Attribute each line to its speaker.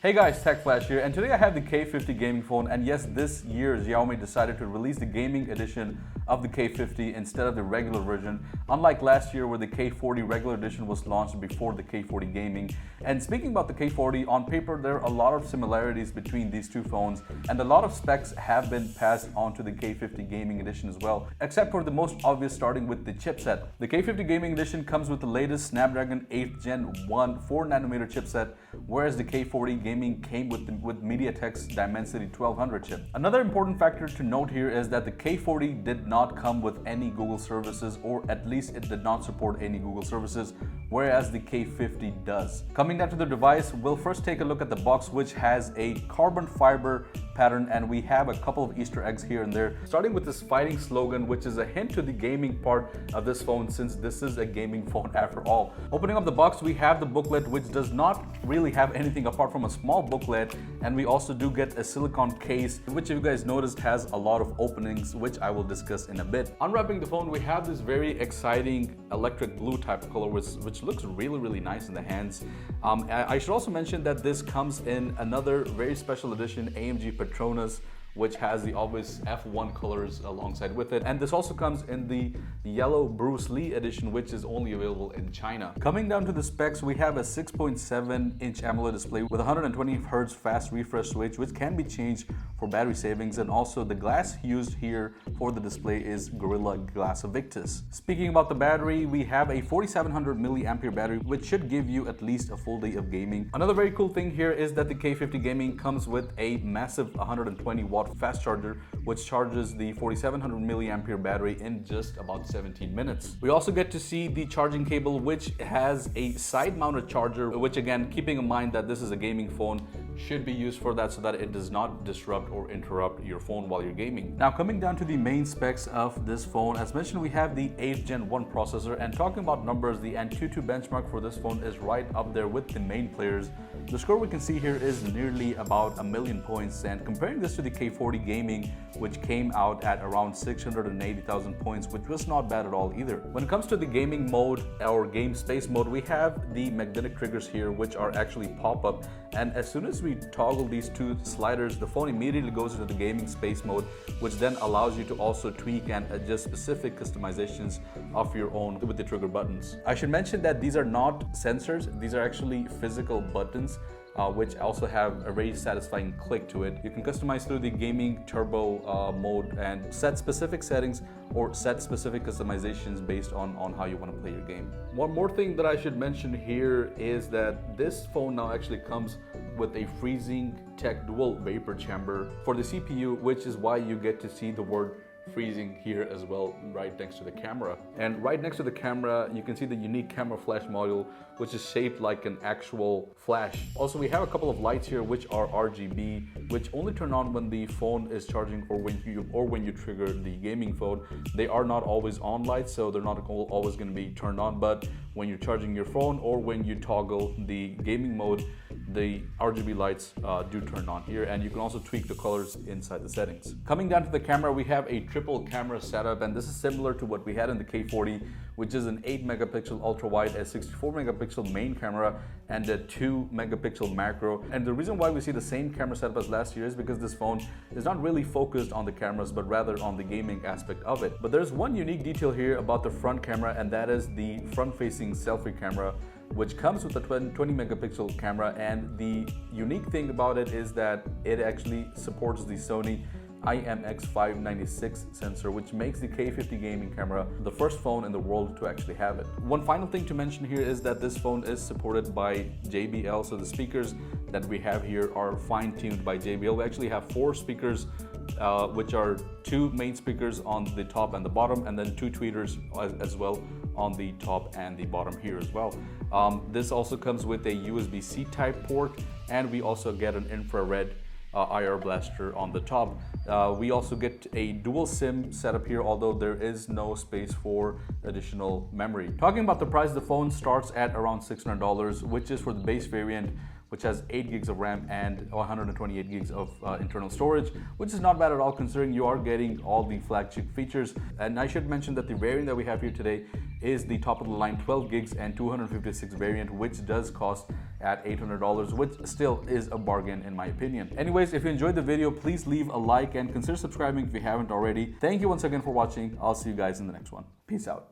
Speaker 1: Hey guys, Tech Flash here, and today I have the K50 gaming phone, and yes, this year Xiaomi decided to release the gaming edition of the K50 instead of the regular version, unlike last year where the K40 regular edition was launched before the K40 gaming. And speaking about the K40, on paper there are a lot of similarities between these two phones, and a lot of specs have been passed on to the K50 gaming edition as well, except for the most obvious, starting with the chipset. The K50 gaming edition comes with the latest Snapdragon 8th Gen 1 4nm chipset, whereas the K40 gaming came with MediaTek's Dimensity 1200 chip. Another important factor to note here is that the K40 did not come with any Google services, or at least it did not support any Google services, whereas the K50 does. Coming down to the device, we'll first take a look at the box, which has a carbon fiber pattern, and we have a couple of Easter eggs here and there, starting with this fighting slogan, which is a hint to the gaming part of this phone, since this is a gaming phone after all. Opening up the box, we have the booklet, which does not really have anything apart from a small booklet, and we also do get a silicone case, which, if you guys noticed, has a lot of openings, which I will discuss in a bit. Unwrapping the phone, we have this very exciting electric blue type of color, which looks really nice in the hands. I should also mention that this comes in another very special edition, AMG Petronas, which has the obvious F1 colors alongside with it. And this also comes in the yellow Bruce Lee edition, which is only available in China. Coming down to the specs, we have a 6.7-inch AMOLED display with 120 Hz fast refresh switch, which can be changed for battery savings. And also the glass used here for the display is Gorilla Glass Victus. Speaking about the battery, we have a 4700 milliampere battery, which should give you at least a full day of gaming. Another very cool thing here is that the K50 gaming comes with a massive 120 watt fast charger, which charges the 4700 milliampere battery in just about 17 minutes. We also get to see the charging cable, which has a side mounted charger, which, again, keeping in mind that this is a gaming phone, should be used for that so that it does not disrupt or interrupt your phone while you're gaming. Now, coming down to the main specs of this phone, as mentioned, we have the 8th Gen 1 processor, and talking about numbers, the Antutu benchmark for this phone is right up there with the main players. The score we can see here is nearly about 1 million points, and comparing this to the K40 gaming, which came out at around 680,000 points, which was not bad at all either. When it comes to the gaming mode or game space mode, we have the magnetic triggers here, which are actually pop-up, and as soon as we toggle these two sliders, the phone immediately goes into the gaming space mode, which then allows you to also tweak and adjust specific customizations of your own with the trigger buttons. I should mention that these are not sensors, these are actually physical buttons, which also have a very satisfying click to it. You can customize through the gaming turbo mode and set specific settings or set specific customizations based on how you want to play your game. One more thing that I should mention here is that this phone now actually comes with a freezing tech dual vapor chamber for the CPU, which is why you get to see the word freezing here as well, right next to the camera. And right next to the camera, you can see the unique camera flash module, which is shaped like an actual flash. Also, we have a couple of lights here, which are RGB, which only turn on when the phone is charging or when you trigger the gaming phone. They are not always on lights, so they're not always going to be turned on, but when you're charging your phone or when you toggle the gaming mode, the RGB lights do turn on here, and you can also tweak the colors inside the settings. Coming down to the camera, we have a triple camera setup, and this is similar to what we had in the K40, which is an 8 megapixel ultra wide, a 64 megapixel main camera, and a 2 megapixel macro. And the reason why we see the same camera setup as last year is because this phone is not really focused on the cameras, but rather on the gaming aspect of it. But there's one unique detail here about the front camera, and that is the front-facing selfie camera, which comes with a 20 megapixel camera. And the unique thing about it is that it actually supports the Sony IMX596 sensor, which makes the K50 gaming camera the first phone in the world to actually have it. One final thing to mention here is that this phone is supported by JBL, so the speakers that we have here are fine-tuned by JBL. We actually have 4 speakers, which are 2 main speakers on the top and the bottom, and then 2 tweeters as well on the top and the bottom here as well. This also comes with a USB-C type port, and we also get an infrared IR blaster on the top. We also get a dual SIM setup here, although there is no space for additional memory. Talking about the price, the phone starts at around $600, which is for the base variant, which has 8 gigs of RAM and 128 gigs of internal storage, which is not bad at all considering you are getting all the flagship features. And I should mention that the variant that we have here today is the top of the line 12 gigs and 256 variant, which does cost at $800, which still is a bargain in my opinion. Anyways, if you enjoyed the video, please leave a like and consider subscribing if you haven't already. Thank you once again for watching. I'll see you guys in the next one. Peace out.